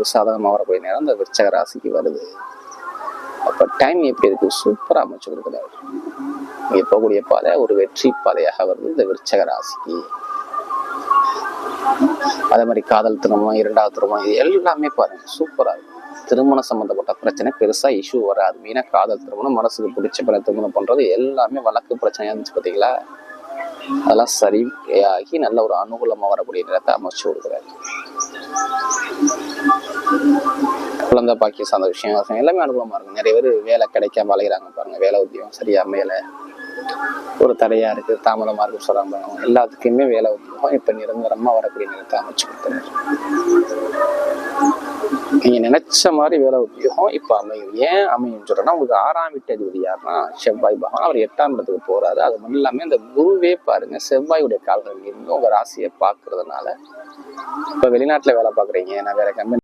உங்களுக்கு சாதகமாக வரக்கூடிய நேரம் இந்த விருச்சக ராசிக்கு வருது. அப்போ டைம் எப்படி இருக்கு? சூப்பராக அமைச்சு கொடுக்குறாரு. நீங்க போகக்கூடிய பாதை ஒரு வெற்றி பாதையாக வருது இந்த விருச்சக ராசிக்கு. அதே மாதிரி காதல் திருமணம், இரண்டாவது திருமணம், இது எல்லாமே பாருங்க சூப்பரா இருக்கும். திருமணம் சம்பந்தப்பட்ட பிரச்சனை பெருசா இஷ்யூ வராது. மீனா காதல் திருமணம், மனசுக்கு பிடிச்ச பிற திருமணம் பண்றது எல்லாமே வழக்கு பிரச்சனையா இருந்துச்சு பார்த்தீங்களா, அதெல்லாம் சரியாகி நல்ல ஒரு அனுகூலமா வரக்கூடிய நேரத்தை அமைச்சு கொடுக்குறாரு. குழந்தை பாக்கிய சார்ந்த விஷயம் எல்லாமே அனுகூலமா இருக்கும். நிறைய பேர் வேலை கிடைக்காம அலைகிறாங்க பாருங்க, வேலை உத்தியோகம் சரியா மேல ஒரு தடையா இருக்கு, தாமதமா இருக்கு சொல்றாங்க. எல்லாத்துக்குமே வேலை உத்தியோகம் இப்ப நிரந்தரமா வரக்கூடிய நேரத்தை அமைச்சு கொடுக்குறாரு. நீங்க நினைச்ச மாதிரி வேலை உத்தியோகம் இப்ப அமையும். ஏன் அமையும் சொல்றேன்னா, உங்களுக்கு 6ஆம் வீட்டு அதிபதி யாருன்னா செவ்வாய் பகவான். அவர் 8ஆம் இடத்துக்கு போறாரு. அது மட்டும் இல்லாம இந்த குருவே பாருங்க செவ்வாயுடைய கால்கள் இருந்து உங்க ராசியை பாக்குறதுனால, இப்ப வெளிநாட்டுல வேலை பாக்குறீங்க, நான் வேற கம்பெனி